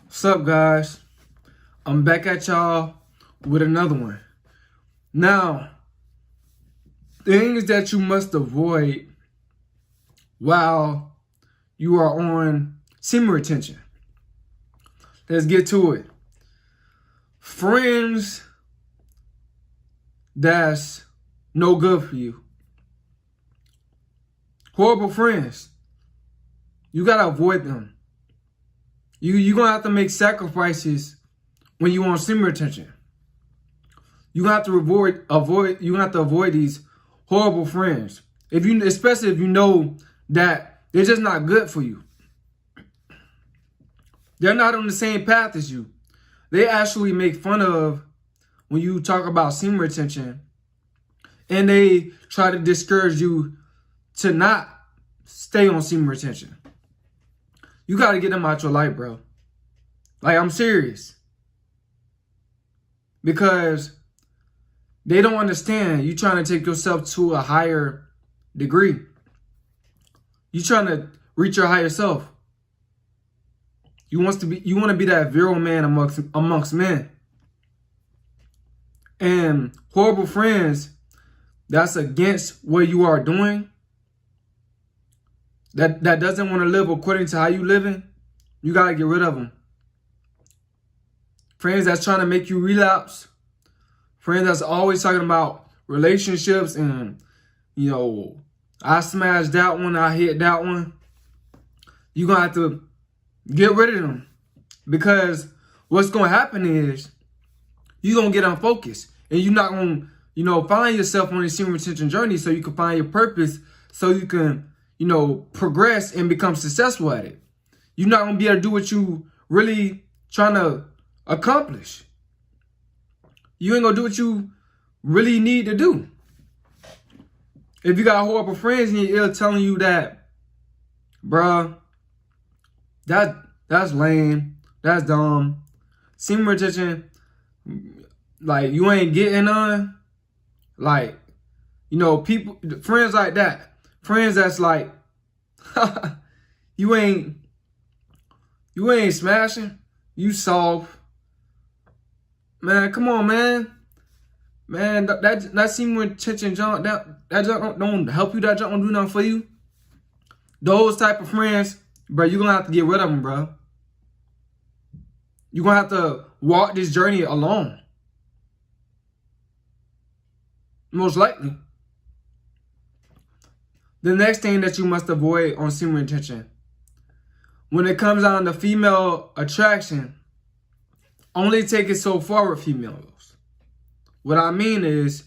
What's up, guys? I'm back at y'all with another one. Now, things that you must avoid while you are on semen retention. Let's get to it. Friends that's no good for you. Horrible friends. You gotta avoid them. You're gonna have to make sacrifices when you on semen retention. You're gonna have to avoid these horrible friends. Especially if you know that they're just not good for you. They're not on the same path as you. They actually make fun of when you talk about semen retention, and they try to discourage you to not stay on semen retention. You got to get them out your life, bro. Like, I'm serious. Because they don't understand. You trying to take yourself to a higher degree. You trying to reach your higher self. You want to be that virile man amongst men. And horrible friends that's against what you are doing, that doesn't want to live according to how you living, you got to get rid of them. Friends that's trying to make you relapse. Friends that's always talking about relationships and, I smashed that one, I hit that one. You're going to have to get rid of them. Because what's going to happen is you're going to get unfocused. And you're not going to, find yourself on a semen retention journey so you can find your purpose, so you can, progress and become successful at it. You're not going to be able to do what you really trying to accomplish. You ain't going to do what you really need to do. If you got horrible friends in your ear telling you that, bruh, that's lame, that's dumb, semen retention, like, you ain't getting none, like, people, friends like that, friends that's like, you ain't smashing, you soft. Man, come on, man. Man, that semen retention junk, that junk don't help you, that junk don't do nothing for you. Those type of friends, bro, you're gonna have to get rid of them, bro. You're gonna have to walk this journey alone. Most likely. The next thing that you must avoid on semen retention, when it comes down to female attraction, only take it so far with females. What I mean is,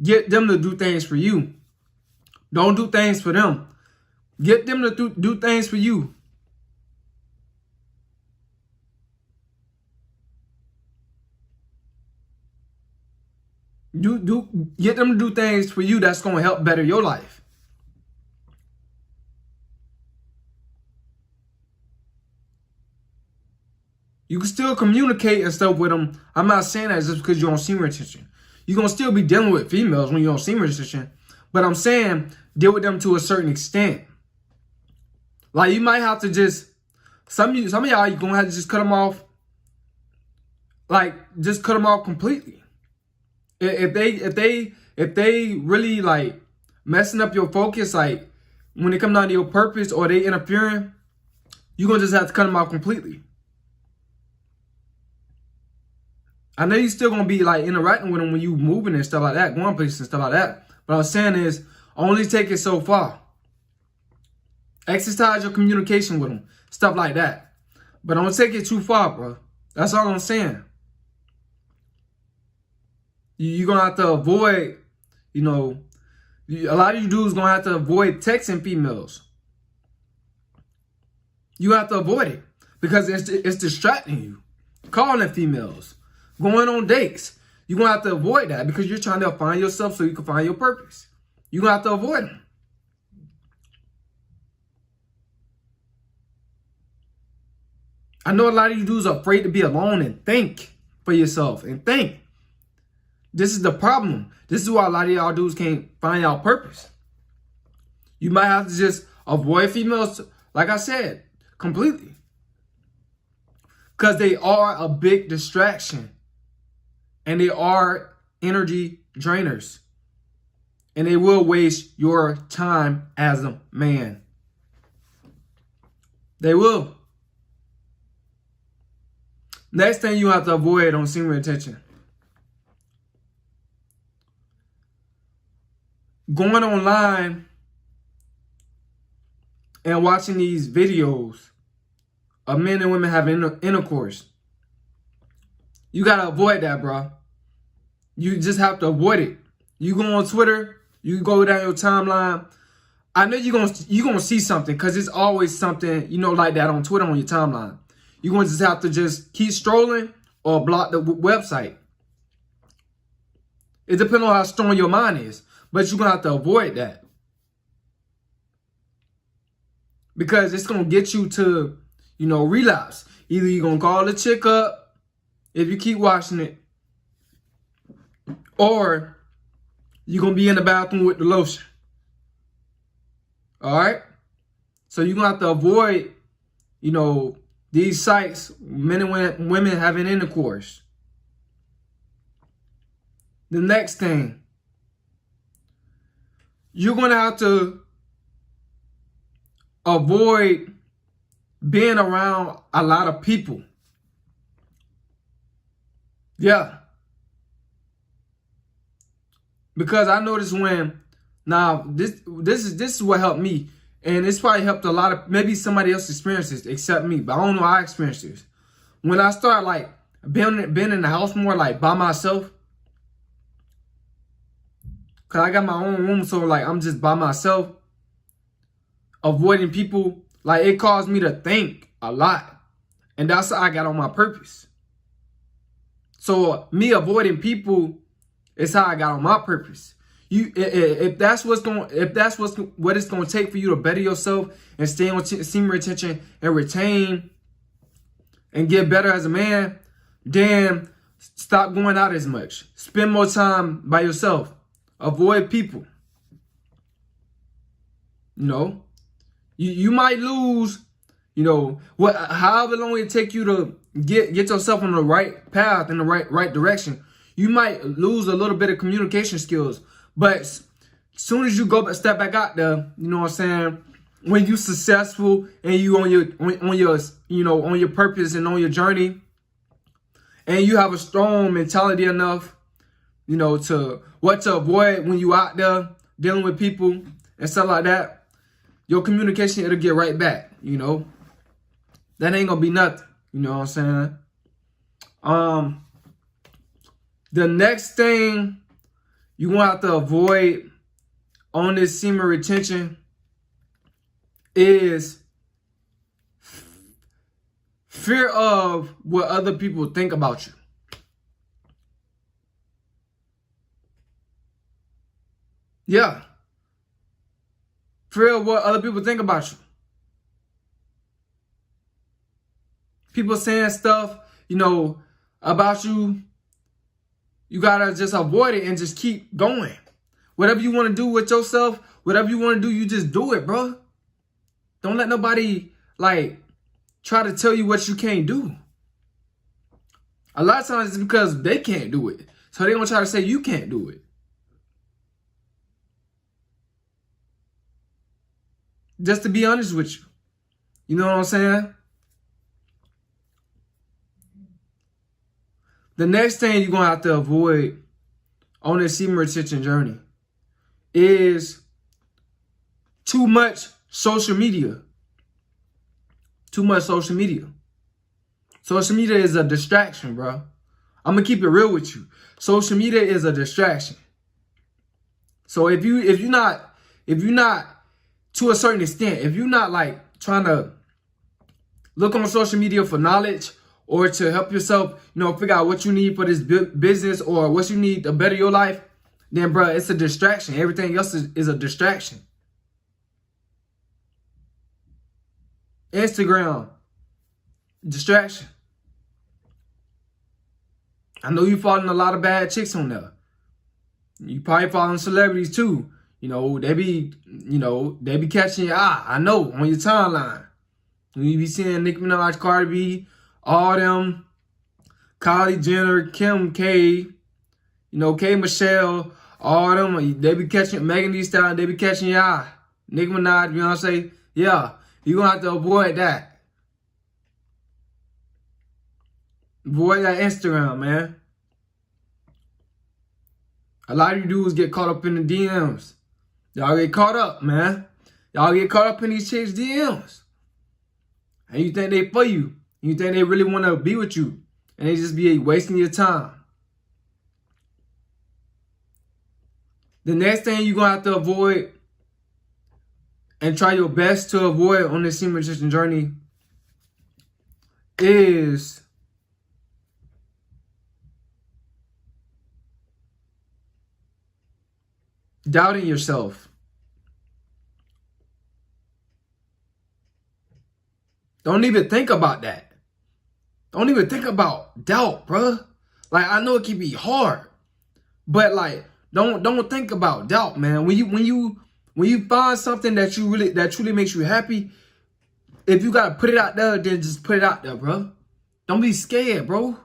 get them to do things for you. Don't do things for them. Get them to do things for you. Get them to do things for you that's going to help better your life. You can still communicate and stuff with them. I'm not saying that just because you're on semen retention. You're going to still be dealing with females when you're on semen retention. But I'm saying deal with them to a certain extent. Like, you might have to just, some of y'all, you're going to have to just cut them off. Like, just cut them off completely. If they really, like, messing up your focus, like, when it comes down to your purpose or they interfering, you're going to just have to cut them off completely. I know you're still going to be, like, interacting with them when you moving and stuff like that, going places and stuff like that. But I'm saying is, only take it so far. Exercise your communication with them, stuff like that. But don't take it too far, bro. That's all I'm saying. You're going to have to avoid, a lot of you dudes going to have to avoid texting females. You have to avoid it because it's distracting you. Calling females. Going on dates. You're going to have to avoid that because you're trying to find yourself so you can find your purpose. You're going to have to avoid them. I know a lot of you dudes are afraid to be alone and think for yourself and think. This is the problem. This is why a lot of y'all dudes can't find y'all purpose. You might have to just avoid females, like I said, completely. Because they are a big distraction. And they are energy drainers. And they will waste your time as a man. They will. Next thing you have to avoid on semen retention. Going online and watching these videos of men and women having intercourse. You got to avoid that, bro. You just have to avoid it. You go on Twitter, you go down your timeline. I know you're gonna see something because it's always something, like that on Twitter on your timeline. You're going to just have to just keep strolling or block the website. It depends on how strong your mind is. But you're going to have to avoid that. Because it's going to get you to, relapse. Either you're going to call the chick up if you keep watching it. Or you're going to be in the bathroom with the lotion. All right? So you're going to have to avoid, these sites, men and women having intercourse. The next thing, you're going to have to avoid being around a lot of people. Yeah. Because I noticed this is what helped me. And it's probably helped a lot of, maybe somebody else experienced this except me, but I don't know how I experienced this. When I start being in the house more by myself, because I got my own room, so I'm just by myself, avoiding people, it caused me to think a lot. And that's how I got on my purpose. So me avoiding people is how I got on my purpose. If that's what it's gonna take for you to better yourself and stay on semen retention and retain and get better as a man, then stop going out as much. Spend more time by yourself. Avoid people. You might lose, however long it take you to get yourself on the right path in the right direction. You might lose a little bit of communication skills. But as soon as you step back out there, when you successful and you on your purpose and on your journey, and you have a strong mentality enough, to what to avoid when you out there dealing with people and stuff like that, your communication, it'll get right back, That ain't gonna be nothing, you know what I'm saying? The next thing you're going to have to avoid on this semen retention is fear of what other people think about you. Yeah. Fear of what other people think about you. People saying stuff, about you. You gotta just avoid it and just keep going. Whatever you want to do with yourself, whatever you want to do, you just do it, bro. Don't let nobody, try to tell you what you can't do. A lot of times it's because they can't do it. So they're going to try to say you can't do it. Just to be honest with you. You know what I'm saying? The next thing you're going to have to avoid on this semen retention journey is too much social media. Too much social media. Social media is a distraction, bro. I'm going to keep it real with you. Social media is a distraction. So if you're not to a certain extent, if you're not trying to look on social media for knowledge, or to help yourself, figure out what you need for this business or what you need to better your life, then, bro, it's a distraction. Everything else is a distraction. Instagram, distraction. I know you following a lot of bad chicks on there. You probably following celebrities too. They be catching your eye. I know, on your timeline. You be seeing Nicki Minaj, Cardi B, all them, Kylie Jenner, Kim K, K Michelle, all them, they be catching, Megan Thee Stallion, they be catching your eye. Nicki Minaj, Beyonce, yeah, you gonna have to avoid that. Avoid that Instagram, man. A lot of you dudes get caught up in the DMs. Y'all get caught up, man. Y'all get caught up in these chicks' DMs. And you think they for you. You think they really want to be with you. And they just be wasting your time. The next thing you're going to have to avoid and try your best to avoid on this semen retention journey is doubting yourself. Don't even think about that. Don't even think about doubt, bruh. Like, I know it can be hard, but like, don't think about doubt, man. When you find something that truly makes you happy, if you gotta put it out there, then just put it out there, bro. Don't be scared, bro.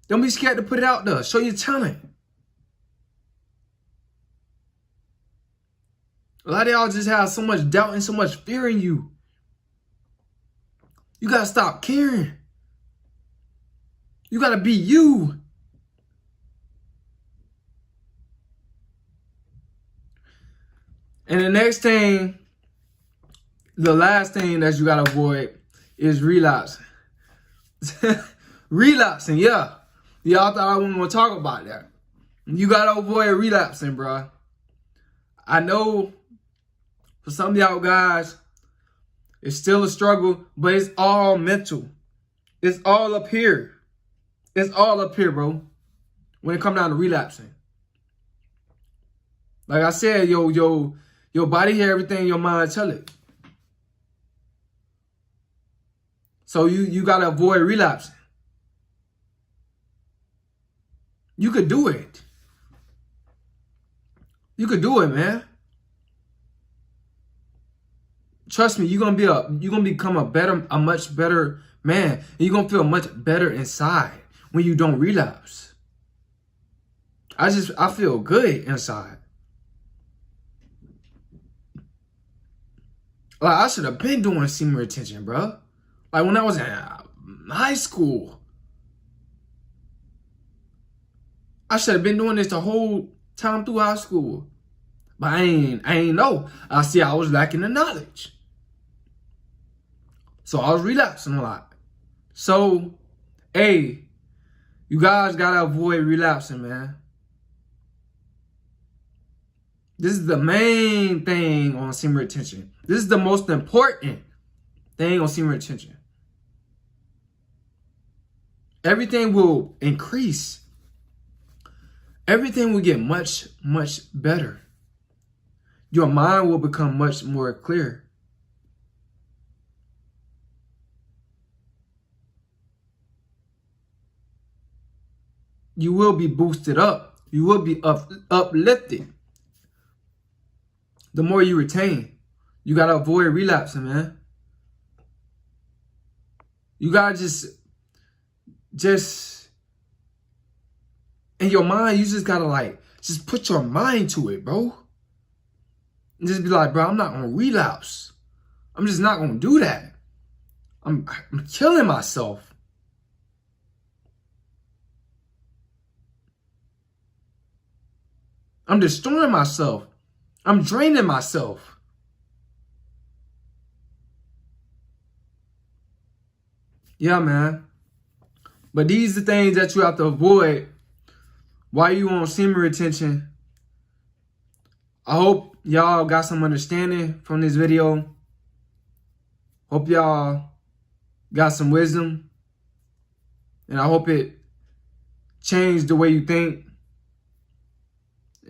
Don't be scared to put it out there. Show your talent. A lot of y'all just have so much doubt and so much fear in you. You gotta stop caring. You gotta be you. And the next thing, the last thing that you gotta avoid is relapsing. Relapsing, yeah. Y'all thought I wasn't gonna talk about that. You gotta avoid relapsing, bro. I know for some of y'all guys, it's still a struggle, but it's all mental. It's all up here. It's all up here, bro. When it comes down to relapsing. Like I said, your body hear everything your mind tell it. So you gotta avoid relapsing. You could do it. You could do it, man. Trust me, you're gonna become a much better man. And you're gonna feel much better inside when you don't relapse. I feel good inside. Like, I should have been doing semen retention, bro. Like, when I was in high school. I should have been doing this the whole time through high school. But I ain't know. I was lacking the knowledge. So I was relapsing a lot. So, hey, you guys gotta avoid relapsing, man. This is the main thing on semen retention. This is the most important thing on semen retention. Everything will increase. Everything will get much, much better. Your mind will become much more clear. You will be boosted up. You will be uplifted. The more you retain, you gotta avoid relapsing, man. You gotta just in your mind, you just gotta just put your mind to it, bro. And just be like, bro, I'm not gonna relapse. I'm just not gonna do that. I'm killing myself. I'm destroying myself. I'm draining myself. Yeah, man. But these are the things that you have to avoid while you on semen retention. I hope y'all got some understanding from this video. Hope y'all got some wisdom. And I hope it changed the way you think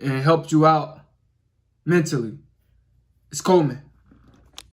and helped you out mentally. It's Semen.